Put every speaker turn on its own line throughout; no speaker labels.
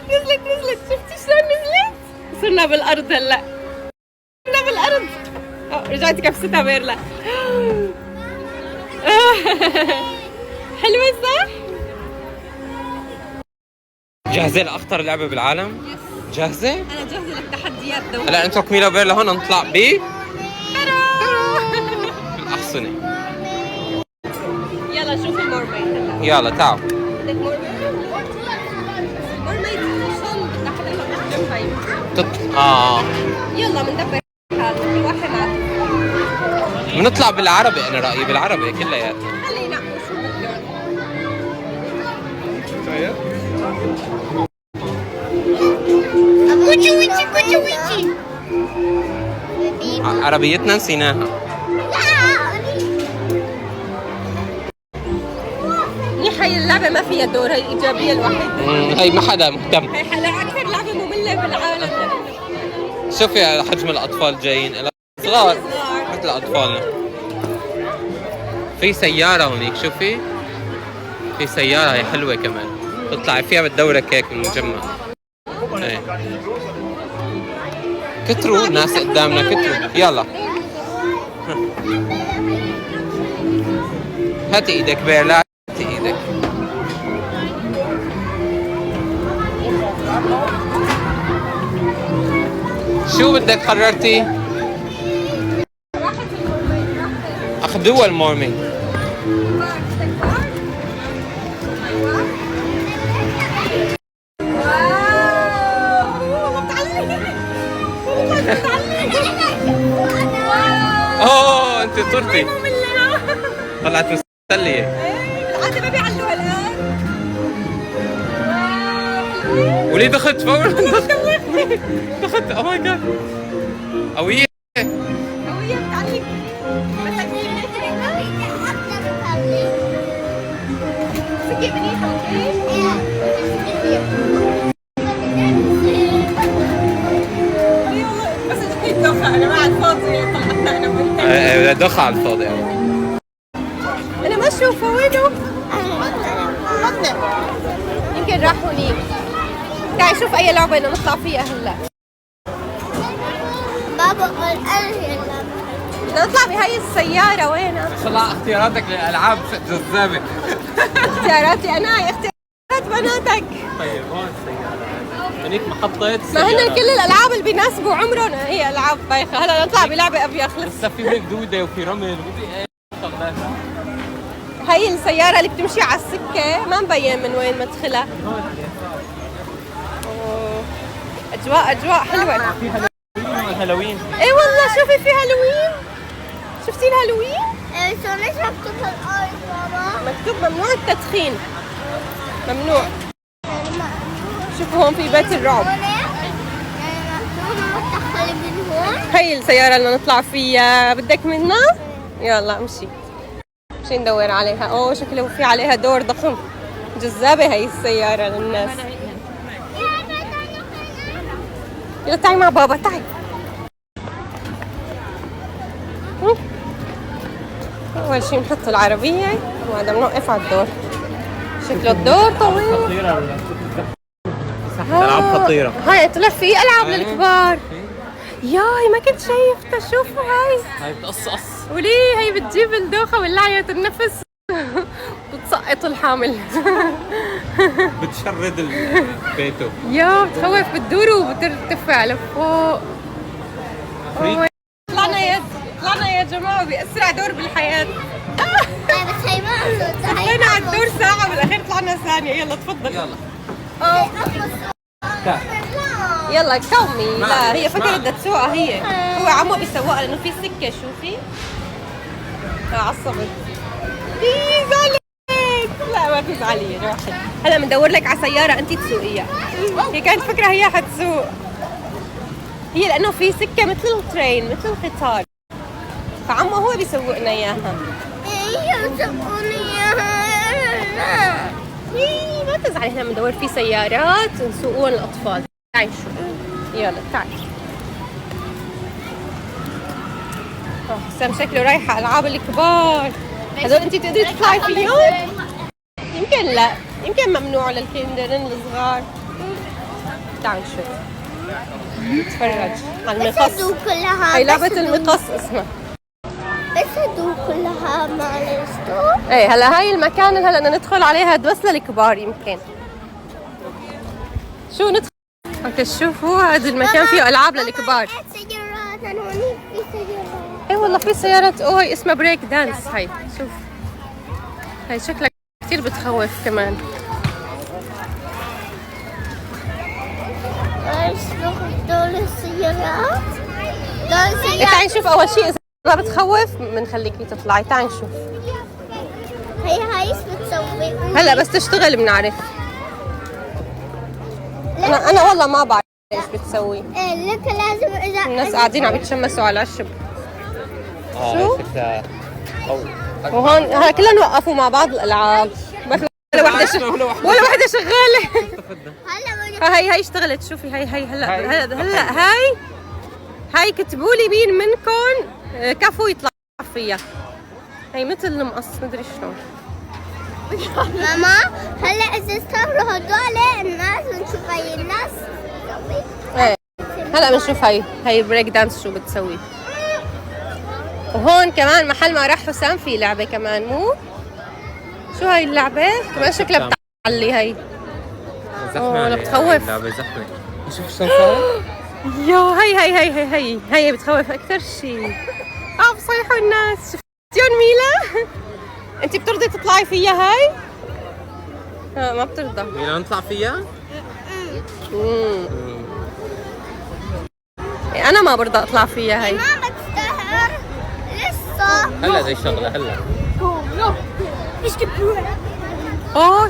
نزلت شفتي شلون نزلت؟ صرنا بالارض هلا. صرنا بالارض. رجعتي كبستها بيرلا. حلوة صح؟
جاهزة لأخطر لعبة بالعالم؟ جاهزة؟
أنا جاهزة للتحديات دوما.
هلا أنتوا كميلة وبيرلا هون نطلع بالأحصنة.
يلا شوفي المورميد هلا.
يلا تعالوا.
بدك مورميد؟ مورميد شلون بدك حدا يلا بندبر هذا كل واحد معه.
بنطلع بالعربي أنا رأيي بالعربي كلياتنا.
خلينا نعمل شو بدك.
ويتشي
عربيتنا نسيناها.
منيح هي اللعبة ما فيها دور، هي الإيجابية الوحيدة.
هي ما حدا مهتم.
هي أكثر لعبة مملة بالعالم.
شوفي حجم الأطفال جايين صغار مثل أطفالنا. في سيارة هونيك شوفي. في سيارة هي حلوة كمان. تطلعي فيها بتدورك هيك بالمجمع. ايه. كتروا الناس قدامنا كتروا. يلا هاتي ايدك بيرلا. هاتي ايدك. شو بدك قررتي؟ اخذوها المورميد. اوه انت طرتي. طلعت مستلية.
بالعادة ما بيعلوها الآن.
وليه دخلت فورا؟ دخلت اوه ماي جاد. قوية.
قوية بتعلق. سكي منيحة اوكي؟ بس جديد دوخة أنا ما على الفاضي طلعتنا أنا وأنت.
دوخة على الفاضي.
أنا ما أشوفه وينه؟ يمكن راح هونيك. تعي شوف أي لعبة بدنا نطلع فيها هلا.
بابا قال هي اللعبة.
بدنا نطلع بهاي السيارة وينها؟
ما شاء الله اختياراتك للألعاب جذابة.
اختياراتي أنا اختيارات بناتك.
طيب هون السيارة. هنيك محطة
ما هن كل الألعاب اللي بيناسبوا عمرهم هي ألعاب بايخة. هلا نطلع بلعبة أبيض خلص.
لسه في هيك دودة وفي رمل وفي ايه شغلات.
هي السيارة اللي بتمشي على السكة ما مبين من وين مدخلها. أجواء حلوة.
فيها هالوين.
إيه والله شوفي في هالوين. شفتي الهالوين؟
شو ليش مكتوب هالآية بابا؟
مكتوب ممنوع التدخين. ممنوع. شوفوا هون في بيت الرعب. هي السيارة اللي نطلع فيها. بدك منها؟ يلا امشي. امشي ندور عليها. اوه شكله في عليها دور ضخم. جذابة هي السيارة للناس. يلا تعي مع بابا تعي. أول شي نحط العربية وهذا بنوقف على الدور. شكله الدور طويل.
خطيرة. ألعاب خطيرة.
هاي طلع في ألعاب للكبار. ياي ما كنت شايفتها. شوفوا هاي
بتقصقص.
وليه هي بتجيب الدوخة واللعية النفس. بتسقط الحامل.
بتشرد بيته.
يا بتخوف. بتدور وبترتفع لفوق. طلعنا يا جماعة بأسرع دور بالحياة.
بس هي ما
طلعنا على الدور ساعة بالأخير طلعنا ثانية. يلا تفضل.
يلا.
يلا كومي. لا هي فكرة بدها تسوقها هي. هو عمو بيسوقها لأنه في سكة. شوفي عصبت. زعلت. لا ما تزعلي يا روحي. هلا بندور لك على سيارة أنت تسوقيها. هي كانت فكرة هي حتسوق. هي لأنه في سكة مثل الترين مثل القطار. فعمو هو بيسوقنا إياها. ما تزعلي. احنا بندور في سيارات نسوقوها للأطفال. تعي شو. يلا تعي. حسام شكله رايحة ألعاب الكبار. هذول أنت تقدري تطلعي فيهم؟ يمكن لا. يمكن ممنوع للكندرين الصغار. تعال نشوف نتفرج على
بس
المقص.
هدول كلها
هي لعبة
بس هدول-
المقص اسمها.
بس هدول كلها مع الستور.
ايه هلا هاي المكان اللي هلا بدنا ندخل عليها بس للكبار يمكن. شو ندخل؟ اوكي شوفوا هذا المكان فيه العاب للكبار.
سيارات انا هونيك في سيارات.
ايه والله في سيارات هي اسمها بريك دانس. هاي شوف هاي شكلها كثير بتخوف كمان.
ايش دول السيارات؟ دول
إيه
السيارات.
تعي نشوف اول شيء اذا ما بتخوف بنخليكي تطلعي. تعي نشوف
هي ايش بتسوي؟
هلا بس تشتغل بنعرف. انا والله ما بعرف ايش بتسوي.
إيه لك لازم اذا
الناس قاعدين عم يتشمسوا على العشب. شو؟
شكلها قوي.
وهون هلا كلهم وقفوا مع بعض الالعاب. ما في ولا وحده ولا وحده شغاله.
هلا
هاي اشتغلت. شوفي هاي هلا هاي كتبوا لي مين منكم كفو يطلع فيها. هي مثل المقص مدري شلون.
ماما هلا اذا استمروا هدول الناس ونشوف هاي الناس تسوي.
ايه هلا بنشوف هاي بريك دانس شو بتسوي. وهون كمان محل ما راح حسام في لعبه كمان مو؟ شو هاي اللعبه؟ كمان شكلها بتعلي هاي.
زحمة
أنا بتخوف.
اللعبة زحمة. شوف شلون صار؟
يا هي بتخوف اكثر شيء. بصيحوا الناس. شفتيون ميلا؟ انت بترضي تطلعي فيها هاي؟ ما بترضى.
ميلا نطلع فيها؟
انا ما برضى اطلع فيها هاي.
ما بتستاهل لسه.
هلا زي شغلة هلا.
ايش كبير؟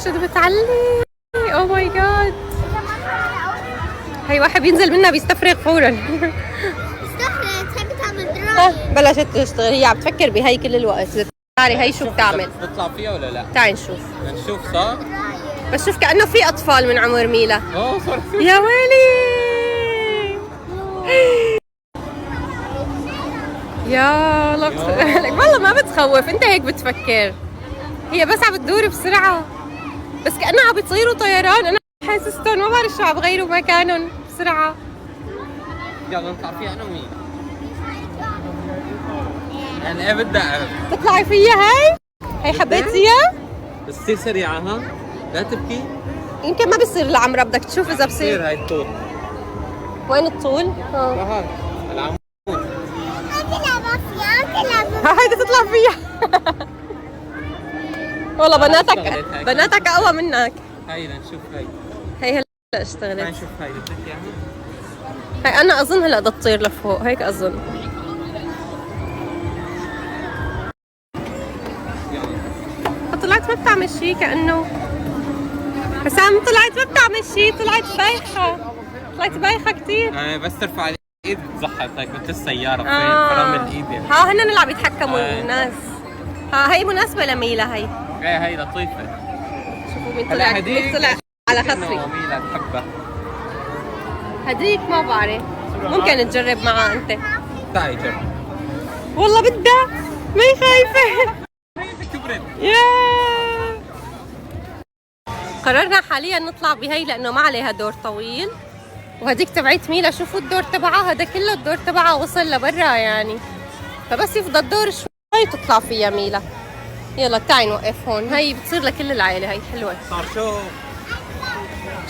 شو بتعلي. اوه ماي جاد. هاي واحد بينزل منها بيستفرغ فورا.
استحلت تحب تعمل درايف.
بلشت تشتغل. هي عم تفكر بهي كل الوقت. تعالي هي شو بتعمل.
نطلع فيها ولا لا؟
تعالي نشوف.
نشوف صار؟
بس شوف كأنه في أطفال من عمر ميلا.
صار في.
يا ويلي. يا الله والله ما بتخوف. انت هيك بتفكر. هي بس عم بتدور بسرعة. بس كأنها عم بيطيروا طيران. أنا حاسستهم ما بعرف شو عم بغيروا مكانهم بسرعة.
يلا نطلع فيها أنا ومين؟ يعني إيه بدي أعرف؟
تطلعي فيها هاي حبيتيها؟
بس تصير سريعة ها؟ لا تبكي؟
يمكن ما بيصير العمرة. بدك تشوف إذا
تصير
بصير.
هاي الطول.
وين الطول؟
هاي العمود.
تلعب فيها تلعب.
هاي بدها تطلع فيها. والله بناتك أقوى منك.
هاي لنشوف هاي.
هي هلا
هاي
اشتغلت.
نشوف هاي بدك إياها؟
هاي أنا أظن هلا بدها تطير لفوق. هيك أظن. طلعت ما بتعمل شيء كأنه. حسام طلعت ما بتعمل شيء. طلعت بايخة كثير.
بس ترفع الإيد بتزحط هيك مثل السيارة فرامل الإيد يعني.
هن اللي عم يتحكموا الناس. هي مناسبة لميلا هي.
هي لطيفة.
شوفوا مين طلع على خصري.
ميلا تحبها.
هديك ما بعرف. ممكن تجرب معها انت.
تعي جرب.
والله بدها. ما هي خايفة.
كبرت.
قررنا حاليا نطلع بهي لانه ما عليها دور طويل. وهديك تبعت ميلا شوفوا الدور تبعها. هذا كله الدور تبعها وصل لبرا يعني. فبس يفضل دور شوي تطلع فيها ميلا. يلا تعي نوقف هون. هي بتصير لكل العائلة. هي حلوة.
صار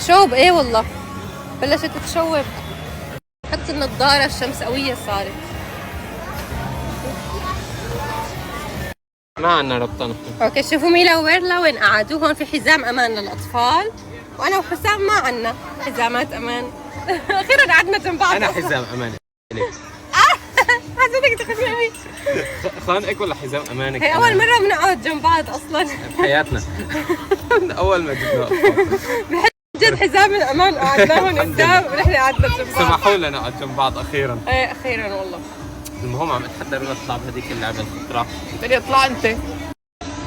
شوب. ايه والله بلشت تشوب. حتى النظارة الشمس قوية صارت.
ما عنا ربطة.
اوكي شوفوا ميلا وبيرلا وين قعدوا. هون في حزام امان للاطفال. وانا وحسام ما عنا حزامات امان. اخيرا قعدنا جنب بعض.
أنا حزام أمانة.
حسيتك تخافي.
خانقك ولا حزام أمانك؟
هي اول مرة بنقعد جنب بعض اصلا
بحياتنا. أول ما جبنا
جد حزام الامان قعدناهم قدام ونحن قعدنا جنب بعض.
سمحوا لنا نقعد جنب بعض أخيرا.
ايه اخيرا والله.
المهم عم اتحدى نطلع بهذيك اللعبة الخطرة. بدي اطلع انت.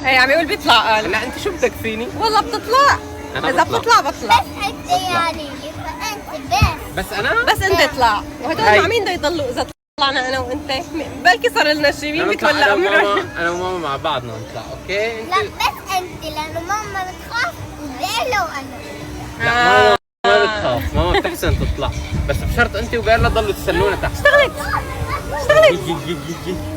هي عم يقول بيطلع. قال
لا انت شو بدك فيني؟
والله بتطلع.
أنا
اذا بتطلع
بس انت يعني فانت
بس انا؟
بس انت اطلع. وهدول مع مين بده يضلوا اذا طلعنا انا وانت؟ بلكي صار لنا شيء. مين بيتولى امره؟
انا وماما مع بعضنا نطلع اوكي؟
لا بس انت لانه ماما بتخاف وبيلا وانا.
لا ماما ما بتخاف. ماما بتحسن تطلع، بس بشرط انت وبيرلا ضلوا تستنونا تحت.
اشتغلت.
يي يي يي يي.